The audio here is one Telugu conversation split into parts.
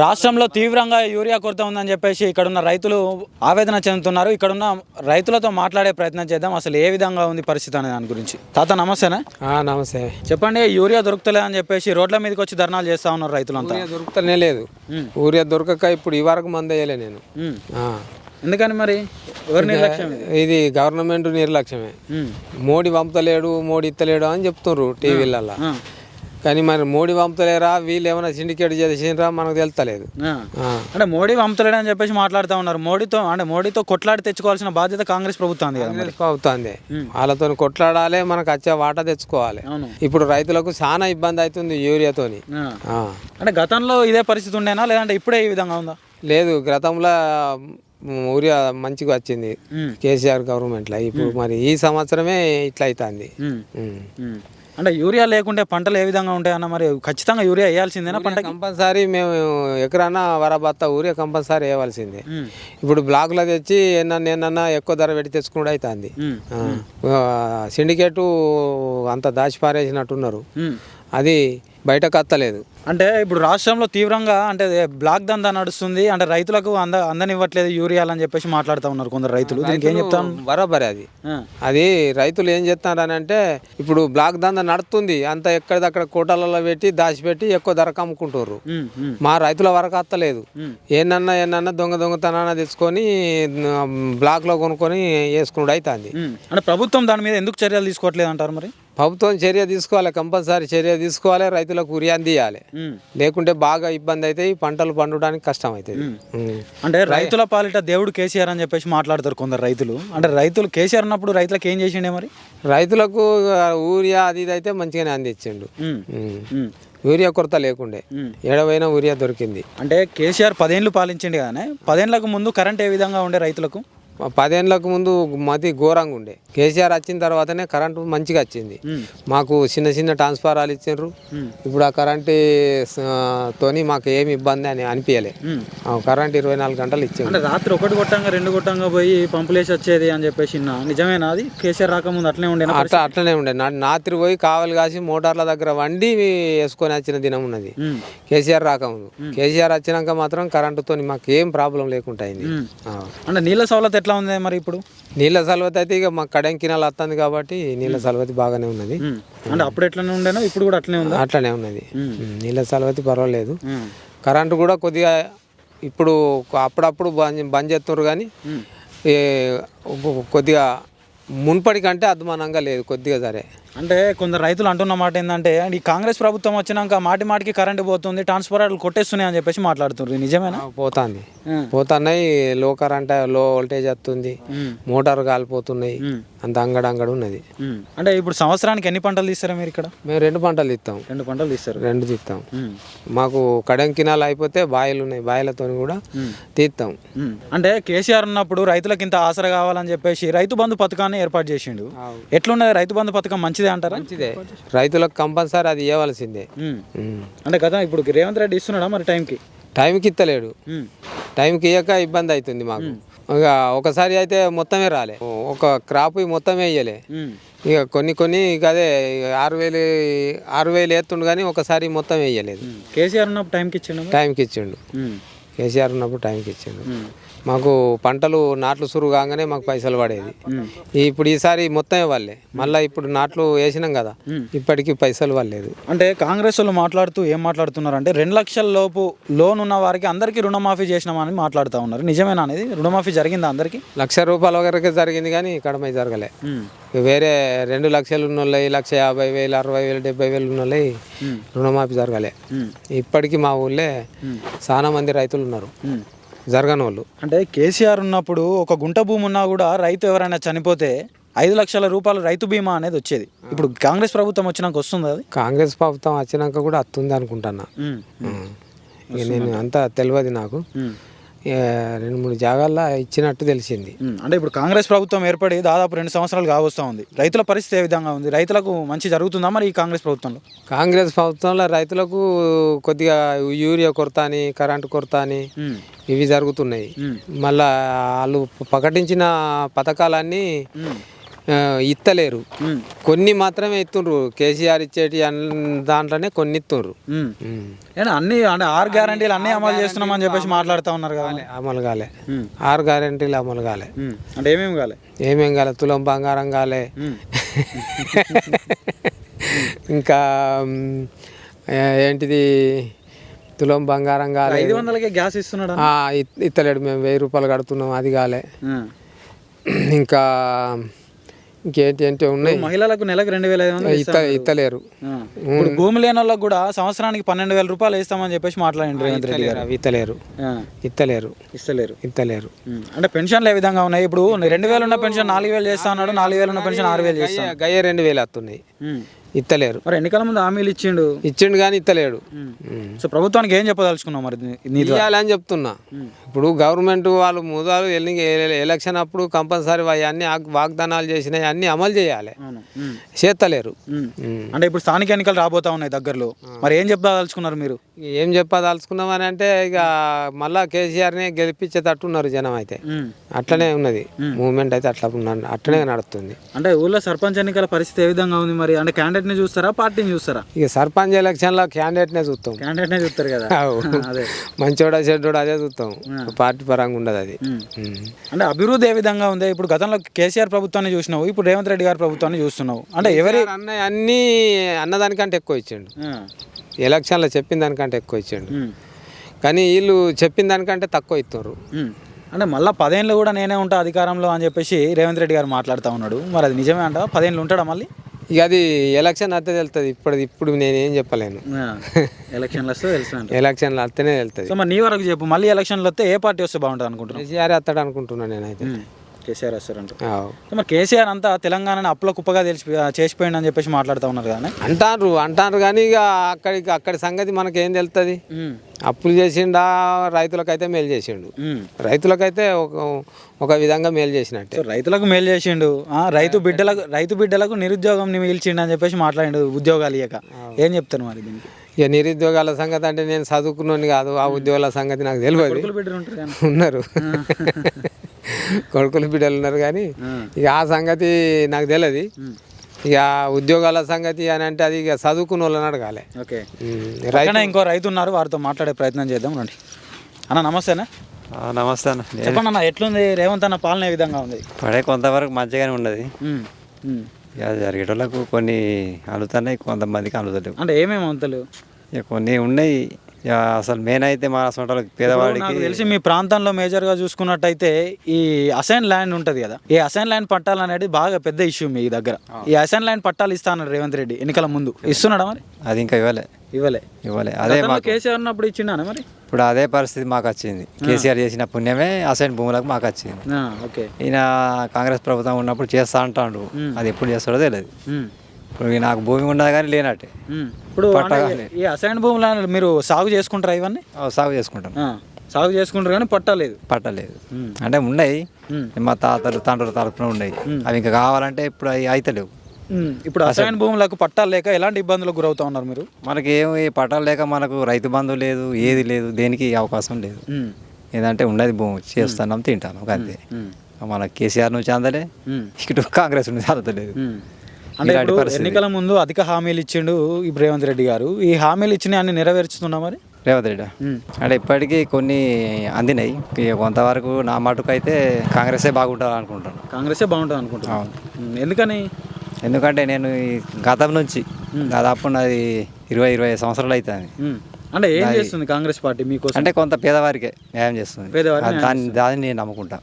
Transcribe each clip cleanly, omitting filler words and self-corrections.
రాష్ట్రంలో తీవ్రంగా యూరియా కొరత ఉందని చెప్పేసి ఇక్కడున్న రైతులు ఆవేదన చెందుతున్నారు. ఇక్కడున్న రైతులతో మాట్లాడే ప్రయత్నం చేద్దాం. అసలు ఏ విధంగా ఉంది పరిస్థితి అనే దాని గురించి. తాత నమస్తేనా? నమస్తే. చెప్పండి. యూరియా దొరుకుతలే అని చెప్పేసి రోడ్ల మీదకి వచ్చి ధర్నాలు చేస్తా ఉన్నారు రైతులంతా. యూరియా దొరుకుతనే లేదు. యూరియా దొరకక ఇప్పుడు ఈ వరకు మంది వేయలే నేను. ఎందుకని మరి? ఎవరి నిర్లక్ష్యం ఇది గవర్నమెంట్ నిర్లక్ష్యమే. మోడీ పంపుతలేడు, మోడీ ఇత్తలేడు అని చెప్తున్నారు టీవీలలో. కానీ మరి మోడీ పంపుతలేరా, వీళ్ళు ఏమైనా సిండికేట్ చేసినరా మనకు తెలుస్తలేదు. అంటే మోడీ పంపుతలేడు అని చెప్పేసి మాట్లాడుతూ ఉన్నారు. మోడీతో కొట్లాడి తెచ్చుకోవాల్సిన బాధ్యత కాంగ్రెస్ ప్రభుత్వం ప్రభుత్వం వాళ్ళతో కొట్లాడాలి, మనకు వచ్చే వాటా తెచ్చుకోవాలి. ఇప్పుడు రైతులకు చాలా ఇబ్బంది అవుతుంది యూరియాతోని. అంటే గతంలో ఇదే పరిస్థితి ఉండేనా, లేదంటే ఇప్పుడే ఈ విధంగా ఉందా? లేదు, గతంలో యూరియా మంచిగా వచ్చింది కేసీఆర్ గవర్నమెంట్లో. ఇప్పుడు మరి ఈ సంవత్సరమే ఇట్లా అవుతుంది. అంటే యూరియా లేకుంటే పంటలు ఏ విధంగా ఉంటాయన్న? మరి ఖచ్చితంగా యూరియా వేయాల్సిందేనా పంట? కంపల్సరీ మేము ఎకరానా వరబత్త యూరియా కంపల్సరీ వేయవలసిందే. ఇప్పుడు బ్లాక్లో తెచ్చి ఏమన్నా ఎక్కువ ధర పెట్టి తెచ్చుకుంటూ అవుతుంది. సిండికేటు అంత దాచిపారేసినట్టున్నారు, అది బయటకు వస్తలేదు. అంటే ఇప్పుడు రాష్ట్రంలో తీవ్రంగా అంటే బ్లాక్ దందా నడుస్తుంది. అంటే రైతులకు అందనివ్వట్లేదు యూరియాలు అని చెప్పేసి మాట్లాడుతూ ఉన్నారు కొందరు రైతులు. దీనికి ఏం చెప్తాను? బరాబరి అది రైతులు ఏం చేస్తున్నారని అంటే, ఇప్పుడు బ్లాక్ దందా నడుస్తుంది, అంత ఎక్కడిదక్కడ కోటాలలో పెట్టి దాచిపెట్టి ఎక్కువ ధరకు అమ్ముకుంటారు. మా రైతుల వరకు వస్తలేదు. ఏమన్నా దొంగతనాన్ని తెచ్చుకొని బ్లాక్లో కొనుక్కొని వేసుకున్నాడు అవుతుంది. అంటే ప్రభుత్వం దాని మీద ఎందుకు చర్యలు తీసుకోవట్లేదు అంటారు? మరి ప్రభుత్వం చర్య తీసుకోవాలి, కంపల్సరీ చర్య తీసుకోవాలి, రైతులకు ఉరి అందియాలి. లేకుంటే బాగా ఇబ్బంది అవుతాయి, పంటలు పండడానికి కష్టం అవుతుంది. అంటే రైతుల పాలిట దేవుడు కేసీఆర్ అని చెప్పేసి మాట్లాడతారు కొందరు రైతులు. అంటే రైతులు కేసీఆర్ అన్నప్పుడు రైతులకు ఏం చేసిండే? మరి రైతులకు యూరియా అది ఇది అయితే మంచిగానే అందించిండు. యూరియా కొరత లేకుండే, ఏడవైనా యూరియా దొరికింది. అంటే కేసీఆర్ 10 ఏళ్ళు పాలించిండు కానీ 10 ఏళ్ళకు ముందు కరెంట్ ఏ విధంగా ఉండే రైతులకు? 10 ఏళ్ళకు ముందు మతి ఘోరంగా ఉండే. కేసీఆర్ వచ్చిన తర్వాతనే కరెంటు మంచిగా వచ్చింది. మాకు చిన్న ట్రాన్స్ఫారాలు ఇచ్చిండ్రు. ఇప్పుడు ఆ కరెంటు తోని మాకు ఏమి ఇబ్బంది అని అనిపించలే. కరెంట్ 24 గంటలు ఇచ్చింది. అంటే రాత్రి 1 కొట్టంగా 2 కొట్టంగా పోయి పంపులేసి వచ్చేది అని చెప్పేసి నిజమేనా? అది కేసీఆర్ రాకముందు అట్లనే ఉండే? అట్లనే ఉండే. రాత్రి పోయి కావలి కాసి మోటార్ల దగ్గర వండి వేసుకొని వచ్చిన దినం ఉన్నది కేసీఆర్ రాకముందు. కేసీఆర్ వచ్చినాక మాత్రం కరెంటుతో మాకు ఏం ప్రాబ్లం లేకుండా అయింది. అంటే నీళ్ళ సౌలత ఎట్లా ఉంది మరి? ఇప్పుడు నీళ్ళ సలవతి అయితే ఇక మాకు కడెంకినాలు వస్తుంది కాబట్టి నీళ్ళ సలవతి బాగానే ఉన్నది. అంటే అప్పుడు ఎట్లనే ఉండేనా, ఇప్పుడు కూడా అట్లనే ఉంది? అట్లనే ఉన్నది. నీళ్ళ సలవతి పర్వాలేదు. కరెంటు కూడా కొద్దిగా ఇప్పుడు అప్పుడప్పుడు బంద్ చేస్తున్నారు, కానీ కొద్దిగా మున్పటి కంటే అద్మానంగా లేదు, కొద్దిగా సరే. అంటే కొందరు రైతులు అంటున్న మాట ఏంటంటే, ఈ కాంగ్రెస్ ప్రభుత్వం వచ్చినాక మాటికి కరెంటు పోతుంది, ట్రాన్స్ఫార్మర్లు కొట్టేస్తున్నాయి అని చెప్పేసి మాట్లాడుతున్నారు. నిజమేనా? పోతున్నాయి. లో కరెంట్, లో వోల్టేజ్ వస్తుంది, మోటార్ కాలిపోతున్నాయి, అంత అంగడు ఉన్నది. అంటే ఇప్పుడు సంవత్సరానికి ఎన్ని పంటలు తీస్తారా మీరు ఇక్కడ? మేము 2 పంటలు తీస్తాం. 2 పంటలు తీస్తారు? 2 తీస్తాం. మాకు కడెంకినాలు అయిపోతే బాయిలు ఉన్నాయి, బాయిలతో కూడా తీస్తాం. అంటే కేసీఆర్ ఉన్నప్పుడు రైతులకు ఇంత ఆసరా కావాలని చెప్పేసి రైతు బంధు పథకాన్ని ఏర్పాటు చేసిండు. ఎట్లున్నది రైతు బంధు పథకం? మంచిదే అంటారా? మంచిదే. రైతులకు కంపల్సరీ అది ఇవ్వాల్సిందే. అంటే కదా ఇప్పుడు రేవంత్ రెడ్డి ఇస్తున్నాడా మరి? టైంకి ఇస్తలేడు. టైంకి ఇవ్వక ఇబ్బంది అవుతుంది మాకు. ఇక ఒకసారి అయితే మొత్తమే రాలే, ఒక క్రాప్ మొత్తమే వేయలే. ఇక కొన్ని ఇక అదే 6,000 ఎత్తుండు, కానీ ఒకసారి మొత్తం వేయలేదు. కేసీఆర్ ఉన్నప్పుడు టైంకి ఇచ్చిండు. కేసీఆర్ ఉన్నప్పుడు టైంకి ఇచ్చిండు. మాకు పంటలు నాట్లు సురువు కాగానే మాకు పైసలు పడేది. ఇప్పుడు ఈసారి మొత్తం ఇవ్వాలి. మళ్ళీ ఇప్పుడు నాట్లు వేసినాం కదా, ఇప్పటికీ పైసలు పడలేదు. అంటే కాంగ్రెస్ వాళ్ళు మాట్లాడుతూ ఏం మాట్లాడుతున్నారు అంటే, 2 లక్షల లోపు లోన్ ఉన్న వారికి అందరికీ రుణమాఫీ చేసినామని మాట్లాడుతూ ఉన్నారు. నిజమేనా అనేది? రుణమాఫీ జరిగిందా అందరికి? ₹1,00,000 వరకు జరిగింది, కానీ కడమై జరగలే. వేరే 2 లక్షలు ఉన్న వాళ్ళు, 1,50,000, 60,000, 70,000 ఉన్న వాళ్ళు రుణమాఫీ జరగలే. ఇప్పటికీ మా ఊళ్ళో చాలా మంది రైతులు ఉన్నారు జరగని వాళ్ళు. అంటే కేసీఆర్ ఉన్నప్పుడు ఒక గుంట భూమి ఉన్నా కూడా రైతు ఎవరైనా చనిపోతే 5 లక్షల రూపాయలు రైతు బీమా అనేది వచ్చేది. ఇప్పుడు కాంగ్రెస్ ప్రభుత్వం వచ్చినాక వస్తుంది అది? కాంగ్రెస్ ప్రభుత్వం వచ్చినాక కూడా వస్తుంది అనుకుంటున్నా. ఇక నేను అంతా తెలియదు నాకు. 2-3 జాగాల్లో ఇచ్చినట్టు తెలిసింది. అంటే ఇప్పుడు కాంగ్రెస్ ప్రభుత్వం ఏర్పడి దాదాపు 2 సంవత్సరాలు కావస్తూ ఉంది. రైతుల పరిస్థితి ఏ విధంగా ఉంది? రైతులకు మంచి జరుగుతుందా మరి ఈ కాంగ్రెస్ ప్రభుత్వంలో? కాంగ్రెస్ ప్రభుత్వంలో రైతులకు కొద్దిగా యూరియా కొరత అని, కరెంటు కొరత అని ఇవి జరుగుతున్నాయి. మళ్ళా వాళ్ళు ప్రకటించిన పథకాలన్నీ ఇత్తలేరు. కొన్ని మాత్రమే ఇస్తుండ్రు. కేసీఆర్ ఇచ్చేటి దాంట్లోనే కొన్ని ఇస్తుండ్రు. అన్ని అంటే 6 గ్యారంటీలు అన్నీ అమలు చేస్తున్నామని చెప్పేసి మాట్లాడుతూ ఉన్నారు కదా. అమలు కాలే. 6 గ్యారంటీలు అమలు కాలే. అంటే ఏమేమి కాలే? తులం బంగారం కాలే. ఇంకా ఏంటిది తులం బంగారం కాలే. 500కే గ్యాస్ ఇస్తున్నాడు. ఇత్తలేడు. మేము 1000 రూపాయలు కడుతున్నాం, అది కాలే. ఇంకా ఇంకేంటి ఉన్నాయి. మహిళలకు నెలకు 2500 ఇత్తలేరు. ఇప్పుడు భూమి లేని వాళ్ళకి కూడా సంవత్సరానికి 12,000 రూపాయలు వేస్తామని చెప్పేసి మాట్లాడండి రేవంత్ రెడ్డి గారు. ఇత్తలేరు. అంటే పెన్షన్లు ఏ విధంగా ఉన్నాయి? ఇప్పుడు 2,000 ఉన్న పెన్షన్ 4,000 చేస్తా అన్నాడు, 4,000 ఉన్న పెన్షన్ 6,000 చేస్తా. గయ్య 2,000 వస్తున్నాయి. ఇత్తలేరు. మరి ఎన్నికల ముందు హామీలు ఇచ్చిండు కానీ ఇత్తలేడు. సో ప్రభుత్వానికి ఏం చెప్పదలుచుకున్నావు మరి? ఇవ్వాలని చెప్తున్నా. ఇప్పుడు గవర్నమెంట్ వాళ్ళు ముదాలు ఎలక్షన్ అప్పుడు కంపల్సరీ అన్ని వాగ్దానాలు చేసినాయి, అన్ని అమలు చేయాలి. చేస్తలేరు. అంటే ఇప్పుడు స్థానిక ఎన్నికలు రాబోతా ఉన్నాయి దగ్గరలో. మరి ఏం చెప్పదలుచుకున్నారు మీరు? ఏం చెప్పదలుచుకున్నామని అంటే ఇక మళ్ళా కేసీఆర్నే గెలిపించేటట్టున్నారు జనం. అయితే అట్లనే ఉన్నది మూవ్మెంట్. అయితే అట్లనే నడుస్తుంది. అంటే ఊళ్ళో సర్పంచ్ ఎన్నికల పరిస్థితి ఏ విధంగా ఉంది మరి? అంటే క్యాండిడేట్ ని చూస్తారా, పార్టీని చూస్తారా? ఇక సర్పంచ్ ఎలక్షన్ లో క్యాండిడేట్ నే చూస్తాం. చూస్తారు కదా. మంచోడా చెడ్డోడా అదే చూస్తాం. పార్టీ పరంగా ఉండదు అది. అంటే అభివృద్ధి ఏ విధంగా ఉంది? ఇప్పుడు గతంలో కేసీఆర్ ప్రభుత్వాన్ని చూసినావు, ఇప్పుడు రేవంత్ రెడ్డి గారి ప్రభుత్వాన్ని చూస్తున్నావు. అంటే ఎవరి అన్ని అన్నదానికంటే ఎక్కువ ఇచ్చిండు. ఎలక్షన్లో చెప్పిన దానికంటే ఎక్కువ ఇచ్చిండు. కానీ వీళ్ళు చెప్పిన దానికంటే తక్కువ ఇస్తున్నారు. అంటే మళ్ళీ 10 ఏళ్ళు కూడా నేనే ఉంటా అధికారంలో అని చెప్పేసి రేవంత్ రెడ్డి గారు మాట్లాడుతూ ఉన్నాడు. మరి అది నిజమే అంట? 10 ఏళ్ళు ఉంటాడా మళ్ళీ? ఇక అది ఎలక్షన్ అత్తే తెలుస్తుంది. ఇప్పుడు నేనేం చెప్పలేను. ఎలక్షన్లు వస్తే తెలుసు. ఎలక్షన్లు వస్తేనే తెలుస్తుంది. సో మరి నీ వరకు చెప్పు, మళ్ళీ ఎలక్షన్లు వస్తే ఏ పార్టీ వస్తే బాగుంటుంది అనుకుంటున్నాను? కేసీఆర్ వస్తాడు అనుకుంటున్నాను నేనైతే. కేసీఆర్ వస్తారంట. మరి కేసీఆర్ అంతా తెలంగాణని అప్పుల కుప్పగా చేసిపోయింది అని చెప్పేసి మాట్లాడుతూ ఉన్నారు కానీ అంటారు కానీ ఇక అక్కడి సంగతి మనకేం తెలుస్తుంది? అప్పులు చేసిండా? రైతులకైతే మేలు చేసిండు. రైతులకైతే ఒక విధంగా మేలు చేసినట్టే. రైతులకు మేలు చేసిండు. రైతు బిడ్డలకు నిరుద్యోగం మిగిల్చిండు అని చెప్పేసి మాట్లాడిండు. ఉద్యోగాలు ఇయ్యక ఏం చెప్తారు మరి దీనికి? ఇక నిరుద్యోగాల సంగతి అంటే నేను చదువుకున్నాను కాదు. ఆ ఉద్యోగాల సంగతి నాకు తెలియదు. ఉన్నారు కొడుకులు బిడ్డలు ఉన్నారు కానీ ఇక ఆ సంగతి నాకు తెలియదు. ఇక ఉద్యోగాల సంగతి అని అంటే అది ఇక చదువుకున్న వాళ్ళని అడగాలి. ఓకే. ఇంకో రైతు ఉన్నారు, వారితో మాట్లాడే ప్రయత్నం చేద్దాం రండి. అన్న నమస్తేనా? నమస్తే అన్న. చెప్పండి అన్న, ఎట్లుంది రేవంత్ అన్న పాలన? ఏ విధంగా ఉంది? కొంతవరకు మంచిగానే ఉన్నది. ఇక జరిగేటోళ్ళకు కొన్ని అలుతున్నాయి, కొంతమందికి అలుతలేవు. అంటే ఏమేమి అంతలు? ఇక కొన్ని ఉన్నాయి. అసలు మెయిన్ అయితే మా సొంతలకు పేదవాడికి తెలిసి మీ ప్రాంతంలో మేజర్గా చూసుకున్నట్టయితే ఈ అసైన్ ల్యాండ్ ఉంటుంది కదా, ఈ అసైన్ ల్యాండ్ పట్టాలు అనేది బాగా పెద్ద ఇష్యూ మీ దగ్గర. ఈ అసైన్ ల్యాండ్ పట్టాలు ఇస్తాను రేవంత్ రెడ్డి ఎన్నికల ముందు. ఇస్తున్నాడా మరి? అది ఇంకా ఇవ్వలే. అదే కేసీఆర్ ఉన్నప్పుడు ఇచ్చిండా మరి? ఇప్పుడు అదే పరిస్థితి మాకు వచ్చింది. కేసీఆర్ చేసిన పుణ్యమే అసైన్ భూములకు మాకు వచ్చింది. ఈయన కాంగ్రెస్ ప్రభుత్వం ఉన్నప్పుడు చేస్తా అంటాడు. అది ఎప్పుడు చేస్తాడో తెలియదు. ఇప్పుడు నాకు భూమి ఉండదు కానీ లేనట్టే. ఇప్పుడు ఈ అసైన్ భూములు మీరు సాగు చేసుకుంటారా? ఇవన్నీ సాగు చేసుకుంటారు కానీ పట్టలేదు. అంటే ఉన్నాయి, మా తండ్రుల తరపున ఉన్నాయి. అవి ఇంకా కావాలంటే ఇప్పుడు అవి అయితలేవు. ఇప్పుడు అసైన్ భూములకు పట్టాలు లేక ఎలాంటి ఇబ్బందులకు గురవుతా ఉన్నారు మీరు? మనకి ఏమి పట్టాలు లేక మనకు రైతు బంధు లేదు, ఏది లేదు, దేనికి అవకాశం లేదు. ఏదంటే ఉన్నది భూమి చేస్తున్నాం, తింటాం అంతే. మనకు కేసీఆర్ నుంచి అందలే, ఇటు కాంగ్రెస్ నుంచి అందలేదు. అంటే ఎన్నికల ముందు అధిక హామీలు ఇచ్చిండు ఇప్పుడు రేవంత్ రెడ్డి గారు. ఈ హామీలు ఇచ్చిన అన్ని నెరవేర్చుతున్నా మరి రేవంత్ రెడ్డి? అంటే ఇప్పటికీ కొన్ని అందినాయి. కొంతవరకు నా మటుకు అయితే కాంగ్రెసే బాగుంటుంది అనుకుంటాను. కాంగ్రెసే బాగుంటుంది అనుకుంటున్నాను. ఎందుకని? ఎందుకంటే నేను ఈ గతం నుంచి దాదాపు నాది 20-25 సంవత్సరాలు అవుతుంది. అంటే ఏం చేస్తుంది కాంగ్రెస్ పార్టీ మీకోసం? అంటే కొంత పేదవారికే న్యాయం చేస్తుంది. దాన్ని నేను నమ్ముకుంటా.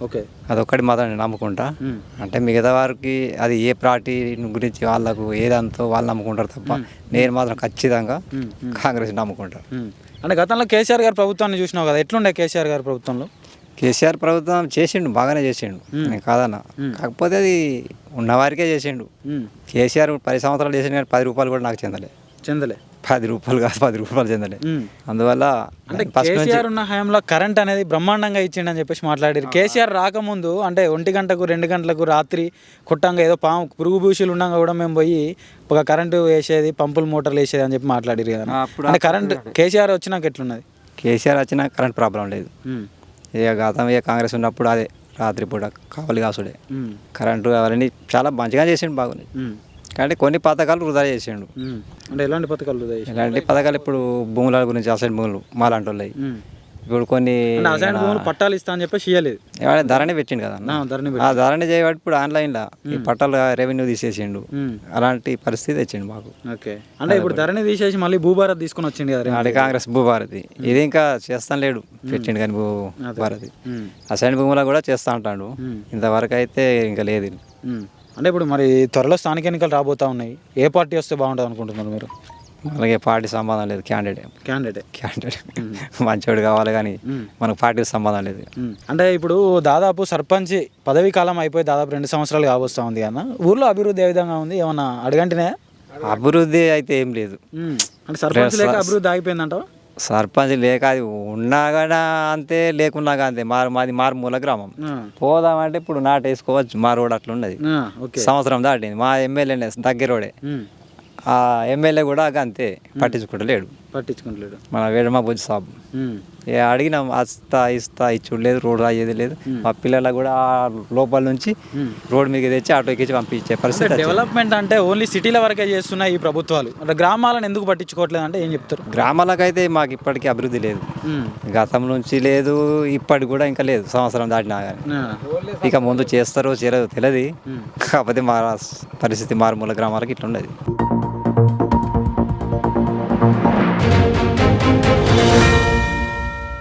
ఓకే. అదొక్కటి మాత్రం నేను నమ్ముకుంటా. అంటే మిగతా వారికి అది ఏ పార్టీ గురించి వాళ్ళకు ఏదంతో వాళ్ళు నమ్ముకుంటారు తప్ప నేను మాత్రం ఖచ్చితంగా కాంగ్రెస్ నమ్ముకుంటా. అంటే గతంలో కేసీఆర్ గారి ప్రభుత్వాన్ని చూసినావు కదా, ఎట్లుండే కేసీఆర్ గారి ప్రభుత్వంలో? కేసీఆర్ ప్రభుత్వం చేసిండు, బాగానే చేసిండు, నేను కాదన్నా. కాకపోతే అది ఉన్నవారికే చేసిండు. కేసీఆర్ 10 సంవత్సరాలు చేసిండు కానీ 10 రూపాయలు కూడా నాకు చెందలే. 10 రూపాయలు కాదు, 10 రూపాయలు చెందలే. అందువల్ల అంటే కేసీఆర్ ఉన్న హయాంలో కరెంట్ అనేది బ్రహ్మాండంగా ఇచ్చిండు అని చెప్పేసి మాట్లాడారు. కేసీఆర్ రాకముందు అంటే 1 గంటకు 2 గంటలకు రాత్రి కొట్టంగా ఏదో పురుగు భూషులు ఉండగా కూడా మేము పోయి ఒక కరెంటు వేసేది, పంపులు మోటార్లు వేసేది అని చెప్పి మాట్లాడారు కదా. అంటే కరెంట్ కేసీఆర్ వచ్చినాక ఎట్లున్నది? కేసీఆర్ వచ్చినా కరెంట్ ప్రాబ్లం లేదు. ఇక గతం కాంగ్రెస్ ఉన్నప్పుడు అదే రాత్రిపూట కావలి కాసుడే కరెంటు అవన్నీ చాలా మంచిగా చేసిండు బాగుంది కానీ కొన్ని పథకాలు వృధా చేసిండు అంటే ఎలాంటి పథకాలు వృధా చేసిండు? ఇలాంటి పథకాలు ఇప్పుడు భూముల గురించి అసైన్ భూములు మాలాంటి వాళ్ళవి ఇప్పుడు కొన్ని అంటే అసైన్ భూములు పట్టాలు ఇస్తా అని చెప్పేసి ఇయ్యలేదు. ఏమైనా ధరణి పెట్టిండు కదా అన్న. ధరణి ఆ ధరణి చేయబట్టి ఇప్పుడు ఆన్లైన్లో ఈ పట్టాలు రెవెన్యూ తీసేసిండు. అలాంటి పరిస్థితి వచ్చింది మాకు. ఓకే, అంటే ఇప్పుడు ధరణి తీసేసి మళ్ళీ భూభారత్ తీసుకుని వచ్చింది కదా. అది కాంగ్రెస్ భూభారతి ఇది ఇంకా చేస్తాను లేడు పెట్టిండు కానీ భూభారతి అసైన్ భూముల కూడా చేస్తా అంటాడు. ఇంతవరకు అయితే ఇంకా లేదు. అంటే ఇప్పుడు మరి త్వరలో స్థానిక ఎన్నికలు రాబోతా ఉన్నాయి. ఏ పార్టీ వస్తే బాగుంటుంది అనుకుంటున్నారు మీరు? అలాగే పార్టీ సంబంధం లేదు. క్యాండిడేట్ మంచోడు కావాలి కానీ మనకు పార్టీకి సంబంధం లేదు. అంటే ఇప్పుడు దాదాపు సర్పంచ్ పదవీ కాలం అయిపోయి దాదాపు 2 సంవత్సరాలు కాబోస్తా ఉంది అన్న. ఊర్లో అభివృద్ధి ఏ విధంగా ఉంది? ఏమన్నా అడగంటేనే అభివృద్ధి అయితే ఏం లేదు. అంటే సర్పంచ్ లేక అభివృద్ధి ఆగిపోయిందంట. సర్పంచ్ లేక అది ఉన్నా కూడా అంతే, లేకున్నా అంతే. మాది మారుమూల గ్రామం. పోదామంటే ఇప్పుడు నాటేసుకోవచ్చు. మా రోడ్ అట్లా ఉన్నది. సంవత్సరం దాటింది. మా ఎమ్మెల్యేనే దగ్గరోడే. ఆ ఎమ్మెల్యే కూడా అంతే పట్టించుకుంటలేడు. మన వేడమా బుజ్జి సాబ్ అడిగినాం ఇస్తా ఇచ్చుడు లేదు. రోడ్ అయ్యేది లేదు. మా పిల్లలకు కూడా లోపల నుంచి రోడ్ మీద తెచ్చి ఆటో ఎక్కించి పంపించే పరిస్థితి. డెవలప్మెంట్ అంటే ఓన్లీ సిటీల వరకే చేస్తున్నాయి ఈ ప్రభుత్వాలు. అంటే గ్రామాలను ఎందుకు పట్టించుకోవట్లేదు అంటే ఏం చెప్తారు? గ్రామాలకైతే మాకు ఇప్పటికీ అభివృద్ధి లేదు. గతం నుంచి లేదు, ఇప్పటికి కూడా ఇంకా లేదు. సంవత్సరం దాటినా కానీ ఇక ముందు చేస్తారో చేయలేదో తెలియదు. కాకపోతే మా పరిస్థితి మారుమూల గ్రామాలకి ఇట్లా ఉండదు.